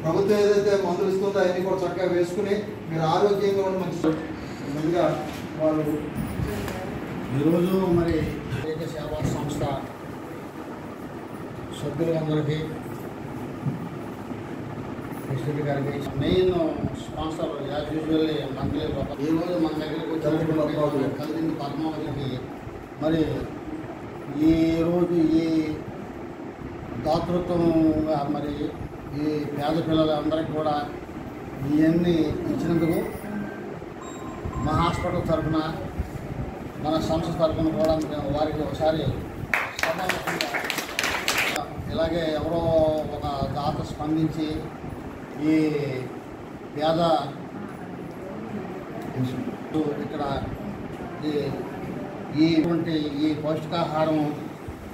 ప్రభుత్వం ఏదైతే మందులు ఇస్తుందో అవన్నీ కూడా చక్కగా వేసుకుని మీరు ఆరోగ్యంగా ఉండి మంచి ముందుగా వాళ్ళు ఈరోజు మరి సేవా సంస్థ సభ్యులందరికీ ప్రెసిడెంట్ గారికి main sponsor as usually monthly ఈరోజు మన దగ్గరికి వచ్చినటువంటి కలిదిండి పద్మావతికి మరి ఈరోజు ఈ దాతృత్వంగా మరి ఈ పేద పిల్లలందరికీ కూడా ఇవన్నీ ఇచ్చినందుకు మా హాస్పిటల్ తరఫున మన సంస్థ తరఫున కూడా మేము వారికి ఒకసారి ఇలాగే ఎవరో ఒక దాత స్పందించి ఈ పేద ఇక్కడ ఇటువంటి ఈ పౌష్టికాహారం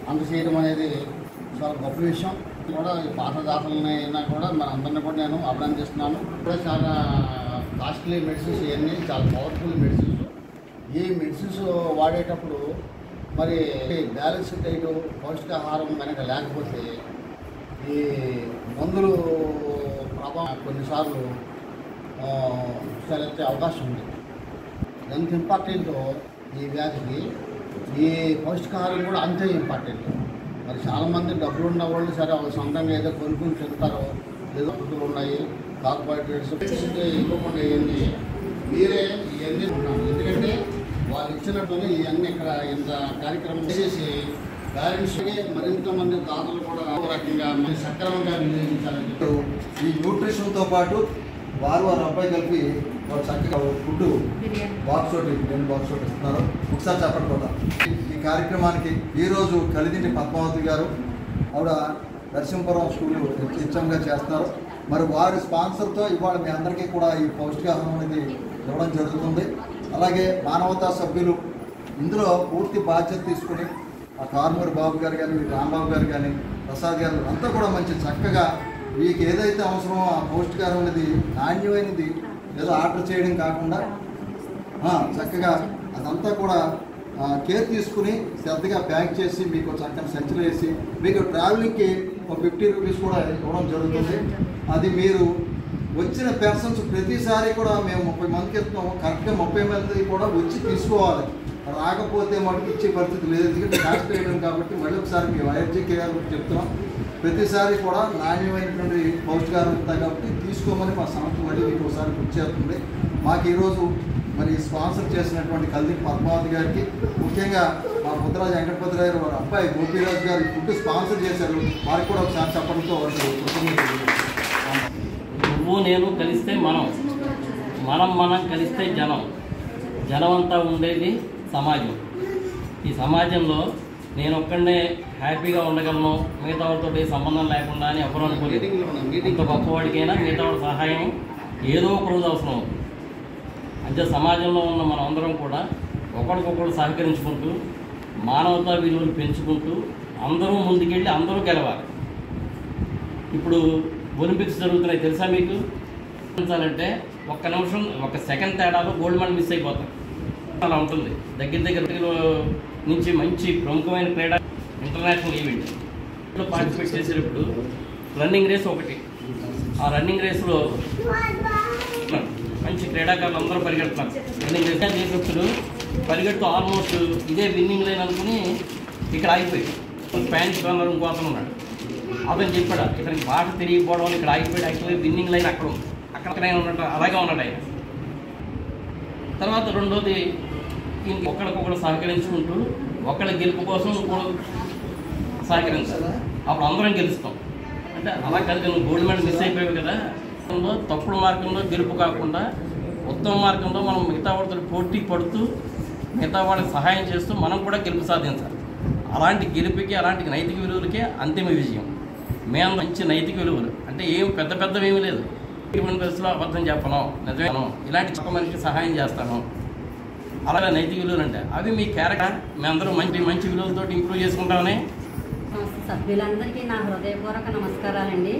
అందజేయడం అనేది చాలా గొప్ప విషయం కూడా ఈ పాత దాతలని అయినా కూడా మన అందరినీ కూడా నేను అభినందిస్తున్నాను కూడా చాలా కాస్ట్లీ మెడిసిన్స్ ఇవన్నీ చాలా పవర్ఫుల్ మెడిసిన్స్ ఈ మెడిసిన్స్ వాడేటప్పుడు మరి బ్యాలెన్స్ డైట్ పౌష్టికాహారం కనుక లేకపోతే ఈ మందులు ప్రభావం కొన్నిసార్లు తలెత్తే అవకాశం ఉంది. ఎంత ఇంపార్టెంటో ఈ వ్యాధికి ఈ పౌష్టికాహారం కూడా అంతే ఇంపార్టెంట్. మరి చాలామంది డబ్బులు ఉన్న వాళ్ళు సరే వాళ్ళు సొంతంగా ఏదో కొనుక్కుని తింటారో ఏదో ఫుడ్లు ఉన్నాయి కార్బోహైడ్రేట్స్ ఇవ్వకుండా ఇవన్నీ మీరే ఇవన్నీ ఉన్నాను. ఎందుకంటే వాళ్ళు ఇచ్చినట్టుగా ఇవన్నీ ఇక్కడ ఇంత కార్యక్రమం చేసి పేరెంట్స్కి మరింత మంది దాతలు కూడా రకంగా సక్రమంగా వినియోగించాలని ఈ న్యూట్రిషన్తో పాటు వారు అబ్బాయి కలిపి వాళ్ళు చక్కగా ఫుడ్ బాక్స్ ఒకటి 2 బాక్స్ ఒకటి ఇస్తున్నారు. ఒకసారి చెప్పకపోతాం ఈ కార్యక్రమానికి ఈరోజు కలిదిండి పద్మావతి గారు ఆవిడ నరసింహపురం స్కూల్ హెచ్ఎంగా చేస్తున్నారు. మరి వారి స్పాన్సర్తో ఇవాళ మీ అందరికీ కూడా ఈ పౌష్టికాహారం అనేది ఇవ్వడం జరుగుతుంది. అలాగే మానవతా సభ్యులు ఇందులో పూర్తి బాధ్యత తీసుకుని ఆ కార్మూరి బాబు గారు కానీ రాంబాబు గారు కానీ ప్రసాద్ గారు అంతా కూడా మంచి చక్కగా మీకు ఏదైతే అవసరమో ఆ పౌష్టికారం అనేది నాణ్యమైనది ఏదో ఆర్డర్ చేయడం కాకుండా చక్కగా అదంతా కూడా కేర్ తీసుకుని శ్రద్ధగా ప్యాక్ చేసి మీకు చక్కని సంచులు వేసి మీకు ట్రావెలింగ్కి ఒక 50 రూపీస్ కూడా ఇవ్వడం జరుగుతుంది. అది మీరు వచ్చిన పర్సన్స్ ప్రతిసారి కూడా మేము 30 మందికి ఇస్తాము. కరెక్ట్గా 30 మంది కూడా వచ్చి తీసుకోవాలి. రాకపోతే మటుకు ఇచ్చే పరిస్థితి లేదు. ఎందుకంటే కాస్ట్ వేయడం కాబట్టి మళ్ళీ ఒకసారి మీ వైఎస్జీ కేఆర్ చెప్తున్నాం. ప్రతిసారి కూడా నాణ్యమైనటువంటి పౌష్టికారం ఉంటాయి కాబట్టి తీసుకోమని మా సంస్థ మళ్ళీ మీకు ఒకసారి గుర్తు చేస్తుంది. మాకు ఈరోజు మరి స్పాన్సర్ చేసినటువంటి కలిదిండి పద్మావతి గారికి, ముఖ్యంగా మా పుత్రరాజు వెంకటపతి గారు వారి అబ్బాయి గోపీరాజు గారు ఫుడ్ స్పాన్సర్ చేశారు. వారికి కూడా ఒకసారి చెప్పడంతో నువ్వు నేను కలిస్తే మనం కలిస్తే జనం అంతా ఉండేది సమాజం. ఈ సమాజంలో నేను ఒక్కడే హ్యాపీగా ఉండగలను, మిగతా వాళ్ళతో సంబంధం లేకుండా అని ఎవరు అనుకోలేదు. ఇంత గొప్పవాడికైనా మిగతా వాడి సహాయం ఏదో ఒక రోజు అవసరం. అంటే సమాజంలో ఉన్న మనం అందరం కూడా ఒకరికొకరు సహకరించుకుంటూ మానవతా విలువలు పెంచుకుంటూ అందరూ ముందుకెళ్ళి అందరూ గెలవాలి. ఇప్పుడు ఒలింపిక్స్ జరుగుతున్నాయి తెలుసా మీకు? అంటే ఒక్క నిమిషం 1 సెకండ్ తేడాలో గోల్డ్ మెడల్ మిస్ అయిపోతాం. అలా ఉంటుంది. దగ్గర నుంచి మంచి ప్రముఖమైన క్రీడా ఇంటర్నేషనల్ ఈవెంట్లో పార్టిసిపేట్ చేసేటప్పుడు రన్నింగ్ రేస్ ఒకటి. ఆ రన్నింగ్ రేస్లో మంచి క్రీడాకారులు అందరూ పరిగెడుతున్నారు. రన్నింగ్ రేస్ చేసేటప్పుడు పరిగెడుతూ ఆల్మోస్ట్ ఇదే విన్నింగ్ లైన్ అనుకుని ఇక్కడ ఆగిపోయి ప్యాంట్ కలర్ ఇంకో అతను ఉన్నాడు. అతను చెప్పాడు ఇతనికి బాట తిరిగిపోవడం ఇక్కడ ఆగిపోయాడు. యాక్చువల్లీ విన్నింగ్ లైన్ అక్కడ ఉంది. అక్కడైనా ఉన్నట్టు అలాగే ఉన్నాడు ఆయన. తర్వాత రెండోది ఒకరికొకరు సహకరించుకుంటూ ఒకళ్ళ గెలుపు కోసం ఇంకోటి సహకరించాలి. అప్పుడు అందరం గెలుస్తాం. అంటే అలా కలిసి నువ్వు గోల్డ్ మెడల్ మిస్ అయిపోయావు కదా. తప్పుడు మార్గంలో గెలుపు కాకుండా ఉత్తమ మార్గంలో మనం మిగతా వాడితో పోటీ పడుతూ మిగతా వాళ్ళకి సహాయం చేస్తూ మనం కూడా గెలుపు సాధించాలి. అలాంటి గెలుపుకి అలాంటి నైతిక విలువలకే అంతిమ విజయం. మేము మంచి నైతిక విలువలు అంటే ఏం పెద్దవి ఏమీ లేదు. ఇటువంటి పరిస్థితుల్లో అబద్ధం చెప్పను, నిజమేను, ఇలాంటి చక్క మనిషికి సహాయం చేస్తాను. అలాగే నైతిక విలువలు అంటే అవి మీ క్యారెక్టర్. మేమందరూ మంచి విలువలతో ఇంప్రూవ్ చేసుకుంటామని. సభ్యులందరికీ నా హృదయపూర్వక నమస్కారాలండి.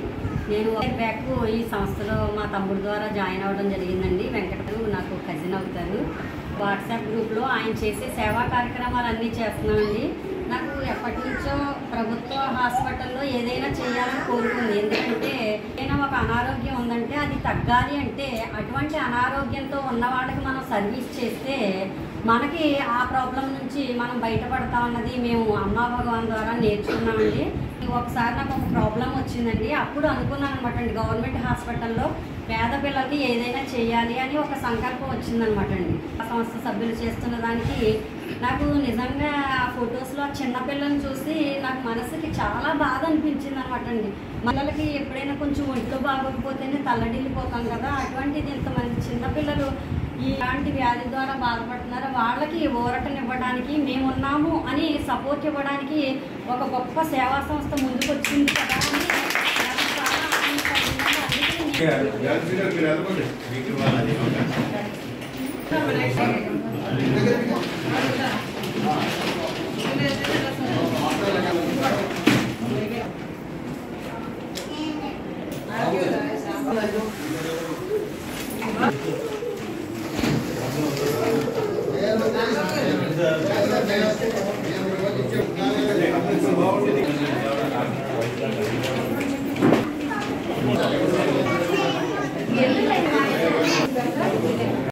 నేను బ్యాక్ ఈ సంస్థలో మా తమ్ముడు ద్వారా జాయిన్ అవ్వడం జరిగిందండి. వెంకటరావు నాకు కజిన్ అవుతారు. వాట్సాప్ గ్రూప్లో ఆయన చేసే సేవా కార్యక్రమాలు అన్నీ చేస్తున్నామండి. నాకు ఎప్పటి నుంచో ప్రభుత్వ హాస్పిటల్లో ఏదైనా చేయాలని కోరుకుంది. ఎందుకంటే ఏదైనా ఒక అనారోగ్యం ఉందంటే అది తగ్గాలి అంటే అటువంటి అనారోగ్యంతో ఉన్న వాళ్ళకి మనం సర్వీస్ చేస్తే మనకి ఆ ప్రాబ్లం నుంచి మనం బయటపడతామన్నది మేము అమ్మా భగవాన్ ద్వారా నేర్చుకున్నామండి. ఒకసారి నాకు ఒక ప్రాబ్లం వచ్చిందండి. అప్పుడు అనుకున్నాను అనమాట అండి, గవర్నమెంట్ హాస్పిటల్లో పేద పిల్లలకి ఏదైనా చేయాలి అని ఒక సంకల్పం వచ్చిందనమాట అండి. ఆ సంస్థ సభ్యులు చేస్తున్న దానికి నాకు నిజంగా ఆ ఫొటోస్లో ఆ చిన్నపిల్లల్ని చూసి నాకు మనసుకి చాలా బాధ అనిపించింది అనమాట అండి. పిల్లలకి ఎప్పుడైనా కొంచెం ఒంట్లో బాగోకపోతేనే తల్లడిల్లిపోతాం కదా, అటువంటిది ఇంతమంది చిన్నపిల్లలు ఇలాంటి వ్యాధి ద్వారా బాధపడుతున్నారు, వాళ్ళకి ఊరటనివ్వడానికి మేమున్నాము అని సపోర్ట్ ఇవ్వడానికి ఒక గొప్ప సేవా సంస్థ ముందుకు వచ్చింది కదా అని నాకు చాలా అందుకే